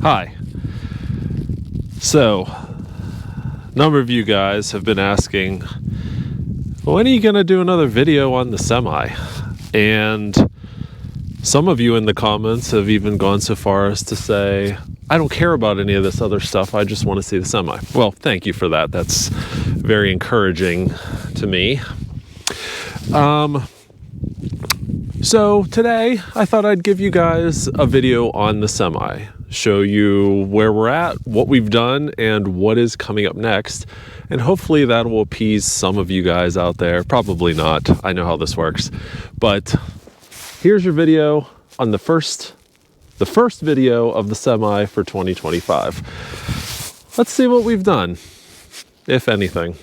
Hi. So, a number of you guys have been asking, when are you going to do another video on the semi? And some of you in the comments have even gone so far as to say, I don't care about any of this other stuff, I just want to see the semi. Well, thank you for that. That's very encouraging to me. So today, I thought I'd give you guys a video on the semi, show you where we're at, what we've done, and what is coming up next. And hopefully that will appease some of you guys out there. Probably not. I know how this works. But here's your video on the first video of the semi for 2025. Let's see what we've done, if anything.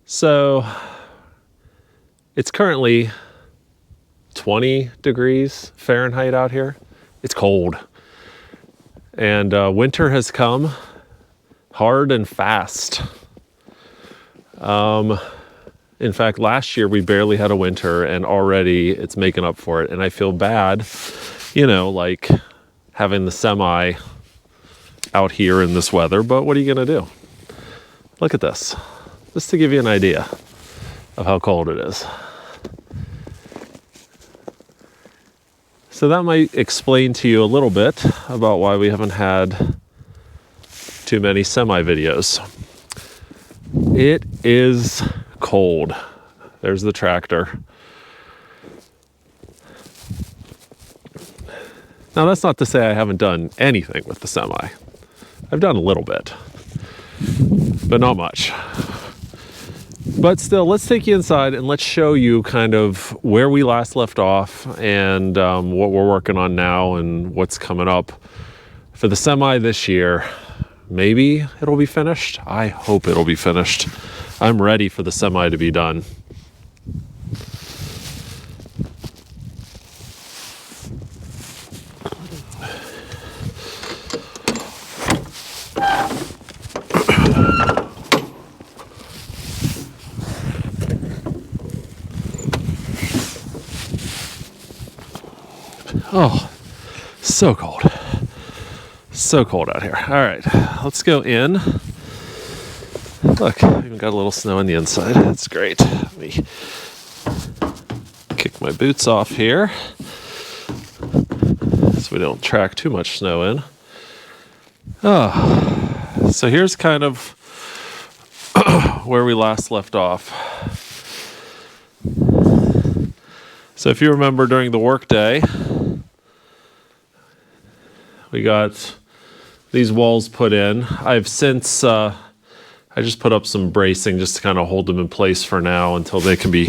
So it's currently 20 degrees Fahrenheit out here. It's cold. And winter has come hard and fast. In fact, last year we barely had a winter and already it's making up for it. And I feel bad, like having the semi out here in this weather, but what are you gonna do? Look at this. Just to give you an idea of how cold it is. So that might explain to you a little bit about why we haven't had too many semi videos. It is cold. There's the tractor. Now that's not to say I haven't done anything with the semi. I've done a little bit, but not much. But still, let's take you inside and let's show you kind of where we last left off and what we're working on now and what's coming up for the semi this year. Maybe it'll be finished. I hope it'll be finished. I'm ready for the semi to be done. Oh, so cold. So cold out here. All right, let's go in. Look, even got a little snow on the inside. That's great. Let me kick my boots off here so we don't track too much snow in. Oh, so here's kind of where we last left off. So if you remember during the workday, we got these walls put in. I've since, I just put up some bracing just to kind of hold them in place for now until they can be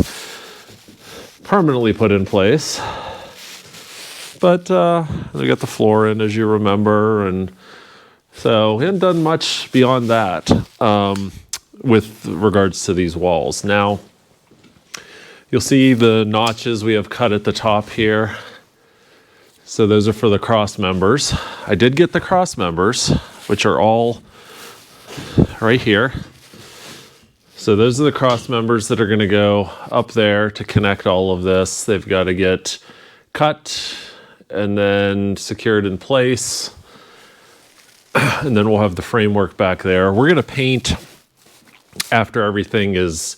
permanently put in place. But we got the floor in, as you remember, and so we haven't done much beyond that with regards to these walls. Now, you'll see the notches we have cut at the top here. So those are for the cross members. I did get the cross members, which are all right here. So those are the cross members that are going to go up there to connect all of this. They've got to get cut and then secured in place. And then we'll have the framework back there. We're going to paint after everything is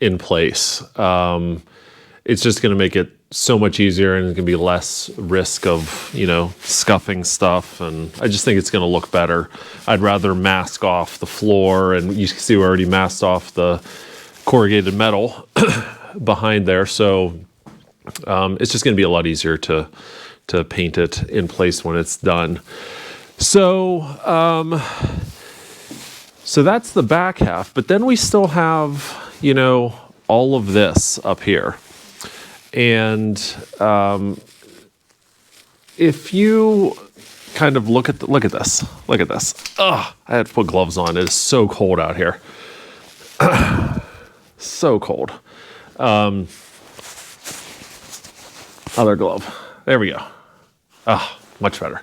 in place. It's just going to make it so much easier and it can be less risk of, scuffing stuff. And I just think it's going to look better. I'd rather mask off the floor, and you can see we already masked off the corrugated metal behind there. So it's just going to be a lot easier to paint it in place when it's done. So that's the back half, but then we still have, all of this up here. And if you kind of look at this. Ugh, I had to put gloves on. It is so cold out here. So cold. Other glove. There we go. Ah, much better.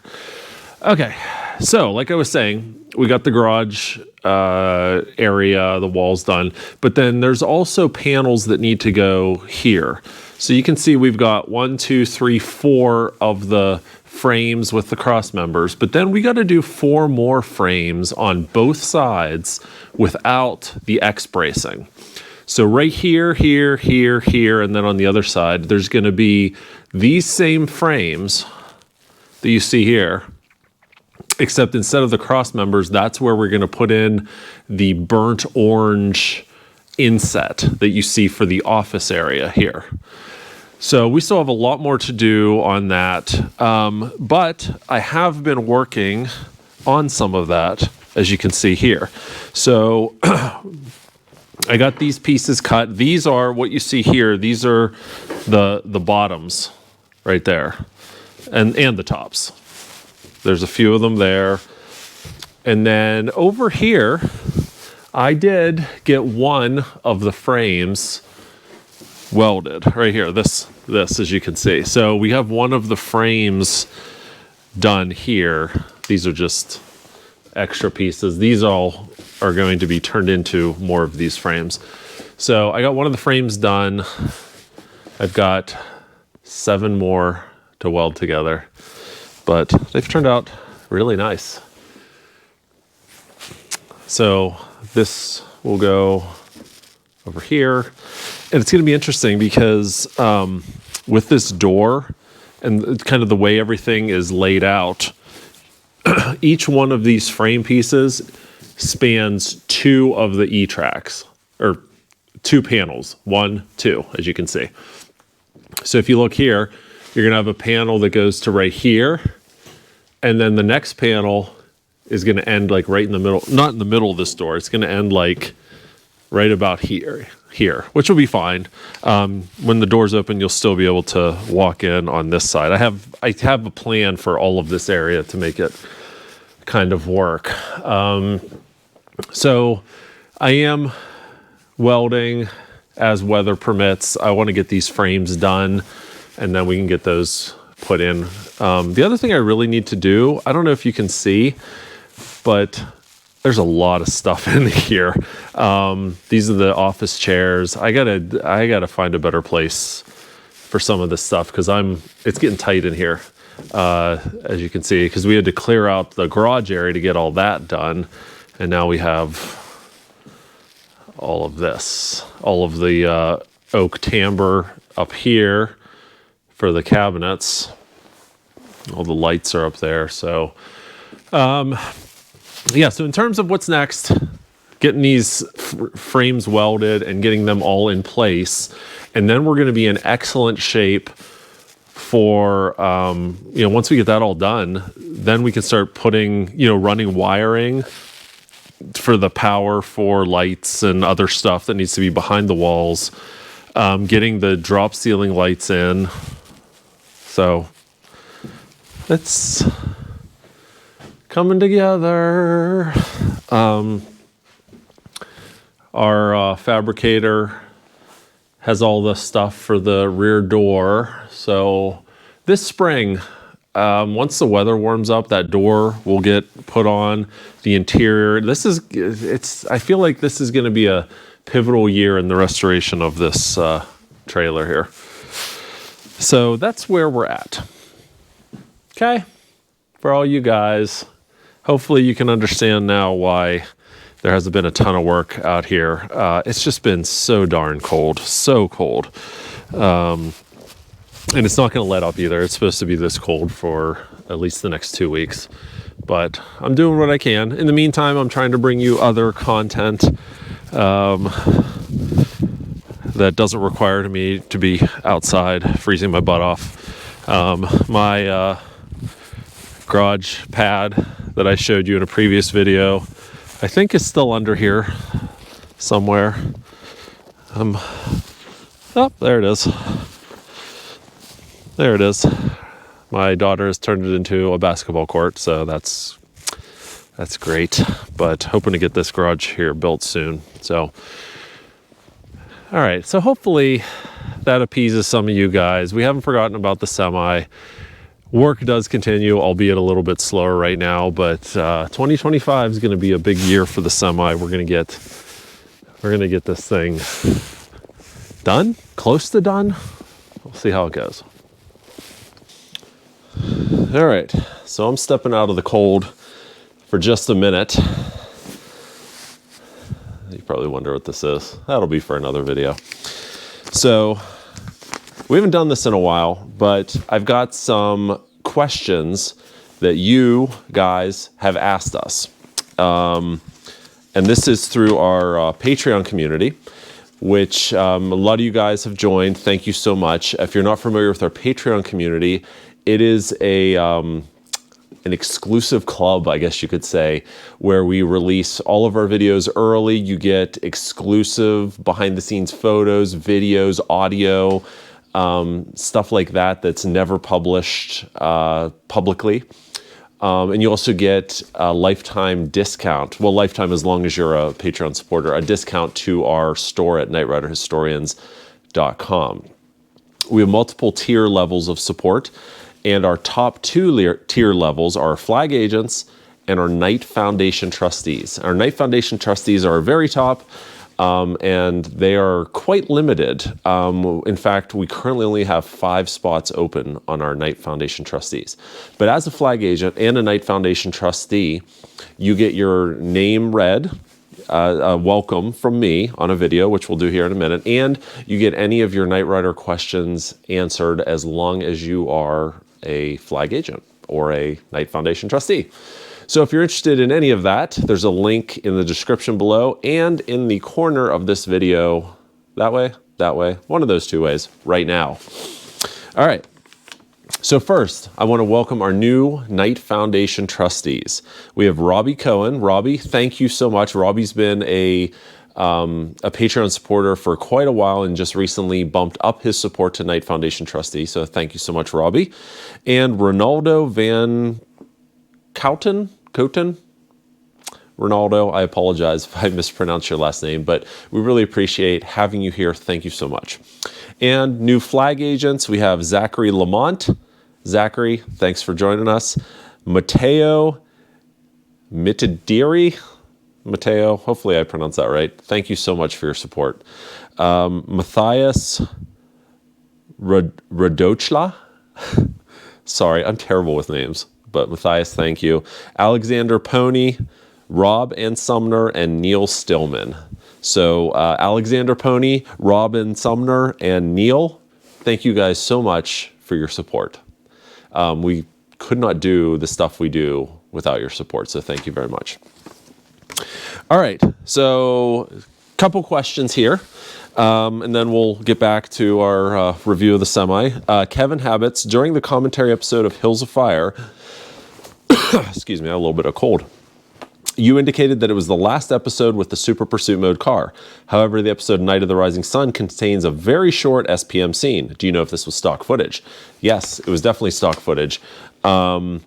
Okay, so like I was saying, we got the garage area, the walls done, but then there's also panels that need to go here. So you can see we've got 1, 2, 3, 4 of the frames with the cross members, but then we got to do 4 more frames on both sides without the X bracing. So right here, here, here, here, and then on the other side, there's going to be these same frames that you see here, except instead of the cross members, that's where we're going to put in the burnt orange inset that you see for the office area here. So we still have a lot more to do on that, but I have been working on some of that, as you can see here. So I got these pieces cut. These are what you see here. These are the bottoms right there, and the tops. There's a few of them there. And then over here, I did get one of the frames welded right here. This, as you can see. So we have one of the frames done here. These are just extra pieces. These all are going to be turned into more of these frames. So I got one of the frames done. I've got 7 more to weld together, but they've turned out really nice. So this will go over here, and it's going to be interesting because with this door and kind of the way everything is laid out, each one of these frame pieces spans 2 of the E-tracks, or 2 panels, 1, 2, as you can see. So if you look here, you're going to have a panel that goes to right here, and then the next panel is going to end like right in the middle, not in the middle of this door. It's going to end like right about here, which will be fine. When the doors open, you'll still be able to walk in on this side. I have a plan for all of this area to make it kind of work. So I am welding as weather permits. I want to get these frames done, and then we can get those put in. The other thing I really need to do, I don't know if you can see, but there's a lot of stuff in here. These are the office chairs. I gotta find a better place for some of this stuff because it's getting tight in here, as you can see, because we had to clear out the garage area to get all that done, and now we have all of this, all of the oak timber up here for the cabinets. All the lights are up there. So yeah, so in terms of what's next, getting these frames welded and getting them all in place, and then we're going to be in excellent shape for once we get that all done, then we can start putting running wiring for the power for lights and other stuff that needs to be behind the walls, getting the drop ceiling lights in. So it's coming together. Our fabricator has all the stuff for the rear door. So this spring, once the weather warms up, that door will get put on. The interior, I feel like this is going to be a pivotal year in the restoration of this trailer here. So that's where we're at. Okay, for all you guys, hopefully you can understand now why there hasn't been a ton of work out here. It's just been so darn cold, so cold. And it's not going to let up either. It's supposed to be this cold for at least the next 2 weeks. But I'm doing what I can. In the meantime, I'm trying to bring you other content that doesn't require me to be outside freezing my butt off. My garage pad that I showed you in a previous video, I think is still under here somewhere. Oh, there it is. There it is. My daughter has turned it into a basketball court, so that's great. But hoping to get this garage here built soon. So, all right. So hopefully that appeases some of you guys. We haven't forgotten about the semi. Work does continue, albeit a little bit slower right now, but 2025 is going to be a big year for the semi. We're going to get this thing done, close to done. We'll see how it goes. All right, so I'm stepping out of the cold for just a minute. You probably wonder what this is. That'll be for another video. So we haven't done this in a while, but I've got some questions that you guys have asked us. And this is through our Patreon community, which a lot of you guys have joined. Thank you so much. If you're not familiar with our Patreon community, it is an exclusive club, I guess you could say, where we release all of our videos early. You get exclusive behind-the-scenes photos, videos, audio, stuff like that that's never published publicly. And you also get a lifetime discount. Well, lifetime as long as you're a Patreon supporter, a discount to our store at knightriderhistorians.com. We have multiple tier levels of support, and our top two tier levels are flag agents and our Knight Foundation trustees. Our Knight Foundation trustees are our very top, and they are quite limited. In fact, we currently only have 5 spots open on our Knight Foundation trustees. But as a flag agent and a Knight Foundation trustee, you get your name read, a welcome from me on a video, which we'll do here in a minute, and you get any of your Knight Rider questions answered as long as you are a flag agent or a Knight Foundation trustee. So if you're interested in any of that, there's a link in the description below and in the corner of this video, that way, one of those two ways right now. All right. So first, I want to welcome our new Knight Foundation trustees. We have Robbie Cohen. Robbie, thank you so much. Robbie's been a Patreon supporter for quite a while and just recently bumped up his support to Knight Foundation trustee. So thank you so much, Robbie. And Ronaldo Van Couten? Ronaldo, I apologize if I mispronounced your last name, but we really appreciate having you here. Thank you so much. And new flag agents, we have Zachary Lamont. Zachary, thanks for joining us. Matteo Mitadiri. Matteo, hopefully I pronounced that right. Thank you so much for your support. Matthias Radochla. Sorry, I'm terrible with names. But Matthias, thank you. Alexander Pony, Rob and Sumner, and Neil Stillman. So Alexander Pony, Rob and Sumner, and Neil, thank you guys so much for your support. We could not do the stuff we do without your support, so thank you very much. All right, so a couple questions here, and then we'll get back to our review of the semi. Kevin Habits, during the commentary episode of Hills of Fire, excuse me, I have a little bit of cold. You indicated that it was the last episode with the Super Pursuit Mode car. However, the episode Night of the Rising Sun contains a very short SPM scene. Do you know if this was stock footage? Yes, it was definitely stock footage. And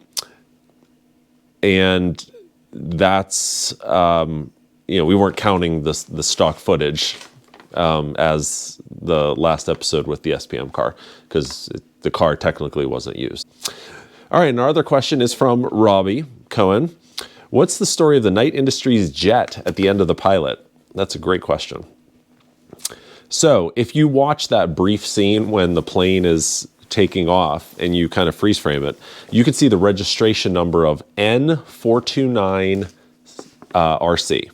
that's, we weren't counting the stock footage as the last episode with the SPM car because the car technically wasn't used. All right, and our other question is from Robbie Cohen. What's the story of the Knight Industries jet at the end of the pilot? That's a great question. So if you watch that brief scene when the plane is taking off and you kind of freeze frame it, you can see the registration number of N429 RC.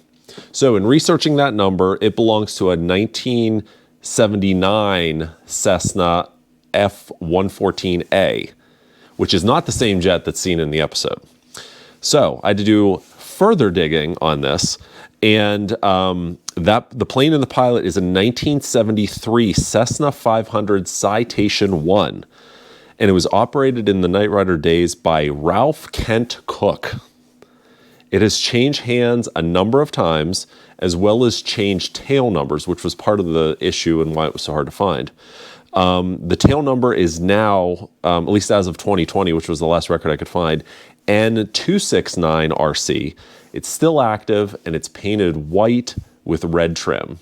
So in researching that number, it belongs to a 1979 Cessna F-114A, which is not the same jet that's seen in the episode. So I had to do further digging on this, and the plane in the pilot is a 1973 Cessna 500 Citation 1, and it was operated in the Knight Rider days by Ralph Kent Cook. It has changed hands a number of times, as well as changed tail numbers, which was part of the issue and why it was so hard to find. The tail number is now, at least as of 2020, which was the last record I could find, N269RC. It's still active, and it's painted white with red trim.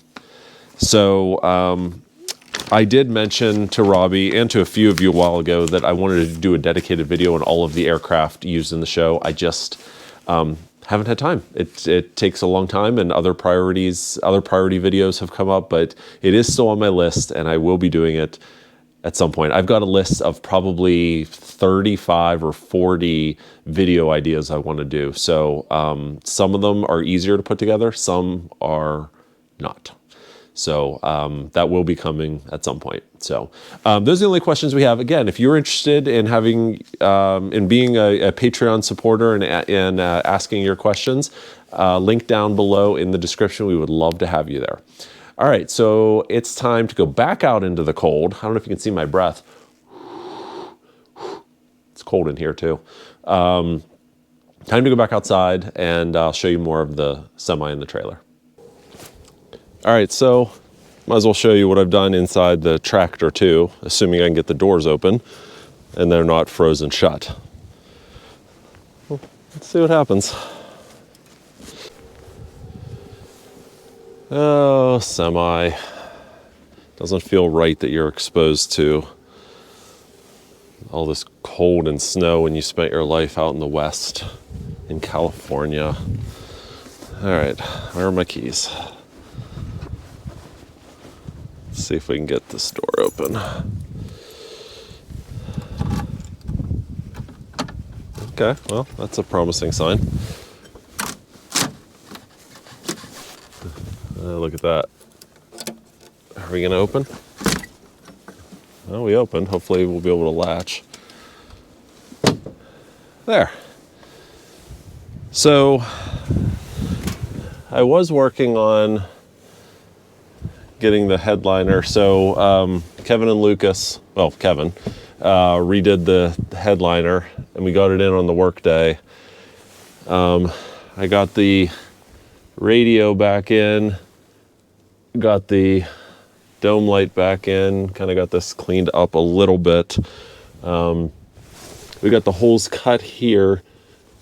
So I did mention to Robbie and to a few of you a while ago that I wanted to do a dedicated video on all of the aircraft used in the show. I just haven't had time. It takes a long time, and other priority videos have come up, but it is still on my list, and I will be doing it at some point. I've got a list of probably 35 or 40 video ideas I want to do. So some of them are easier to put together, some are not. So that will be coming at some point. So those are the only questions we have. Again, if you're interested in having, in being a Patreon supporter and asking your questions, link down below in the description. We would love to have you there. All right, so it's time to go back out into the cold. I don't know if you can see my breath. It's cold in here too. Time to go back outside, and I'll show you more of the semi in the trailer. All right, so might as well show you what I've done inside the tractor too, assuming I can get the doors open and they're not frozen shut. Well, let's see what happens. Oh, semi. Doesn't feel right that you're exposed to all this cold and snow when you spent your life out in the West, in California. All right, where are my keys? Let's see if we can get this door open. Okay, well, that's a promising sign. Look at that. Are we gonna open? Well, we opened. Hopefully we'll be able to latch. There. So I was working on getting the headliner. So Kevin and Lucas, well, Kevin, redid the headliner, and we got it in on the work day. I got the radio back in, got the dome light back in, kind of got this cleaned up a little bit. We got the holes cut here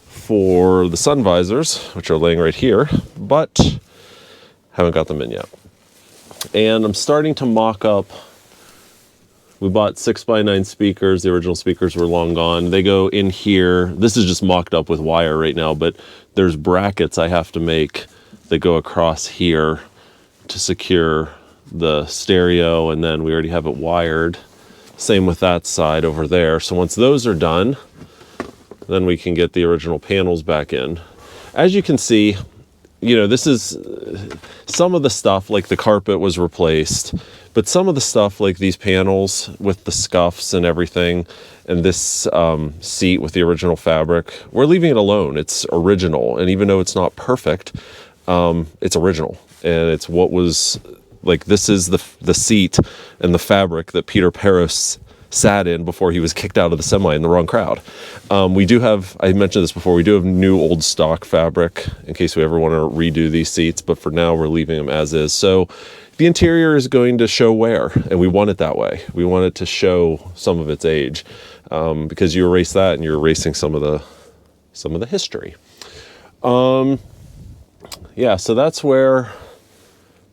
for the sun visors, which are laying right here, but haven't got them in yet. And I'm starting to mock up. We bought 6x9 speakers. The original speakers were long gone. They go in here. This is just mocked up with wire right now, but there's brackets I have to make that go across here to secure the stereo, and then we already have it wired. Same with that side over there. So once those are done, then we can get the original panels back in. As you can see, you know, this is some of the stuff, like the carpet was replaced, but some of the stuff like these panels with the scuffs and everything, and this seat with the original fabric, we're leaving it alone. It's original, and even though it's not perfect, it's original, and it's what was, like, this is the seat and the fabric that Peter Paris sat in before he was kicked out of the semi in the wrong crowd. We do have, I mentioned this before, we do have new old stock fabric in case we ever want to redo these seats, but for now we're leaving them as is. So the interior is going to show wear, and we want it that way. We want it to show some of its age, because you erase that and you're erasing some of the history. Yeah, so that's where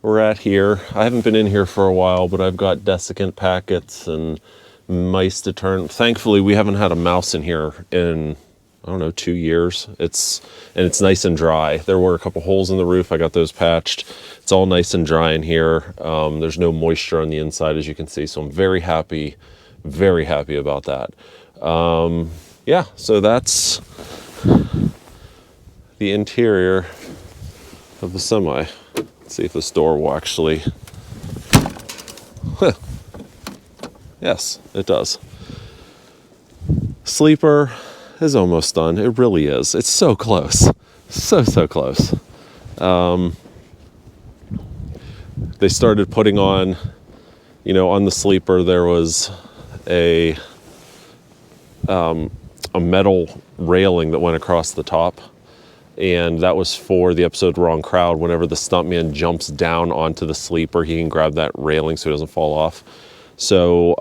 we're at here. I haven't been in here for a while, but I've got desiccant packets and mice to turn. Thankfully, we haven't had a mouse in here in, I don't know, 2 years. It's nice and dry. There were a couple holes in the roof. I got those patched. It's all nice and dry in here. There's no moisture on the inside, as you can see. So I'm very happy about that. Yeah, so that's the interior of the semi. Let's see if this door will actually, yes, it does. Sleeper is almost done. It really is. It's so close. So close. They started putting on, you know, on the sleeper there was a metal railing that went across the top. And that was for the episode Wrong Crowd. Whenever the stuntman jumps down onto the sleeper, he can grab that railing so he doesn't fall off. So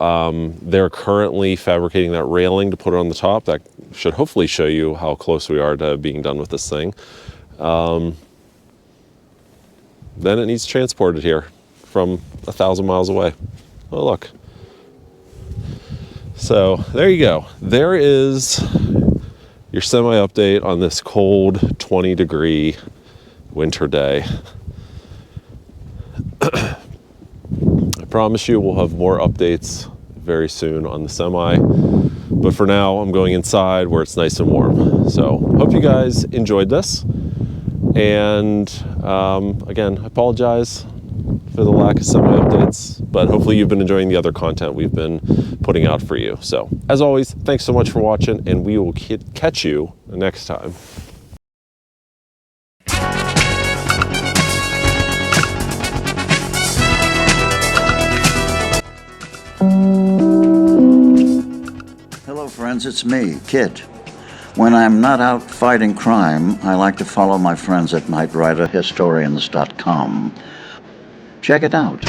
they're currently fabricating that railing to put it on the top. That should hopefully show you how close we are to being done with this thing. Then it needs transported here from 1,000 miles away. Oh, look. So there you go. There is your semi-update on this cold 20-degree winter day. I promise you we'll have more updates very soon on the semi. But for now, I'm going inside where it's nice and warm. So hope you guys enjoyed this. And again, I apologize for the lack of semi-updates, but hopefully you've been enjoying the other content we've been putting out for you. So as always, thanks so much for watching, and we will catch you next time. Hello friends, it's me, Kit. When I'm not out fighting crime, I like to follow my friends at knightriderhistorians.com. Check it out.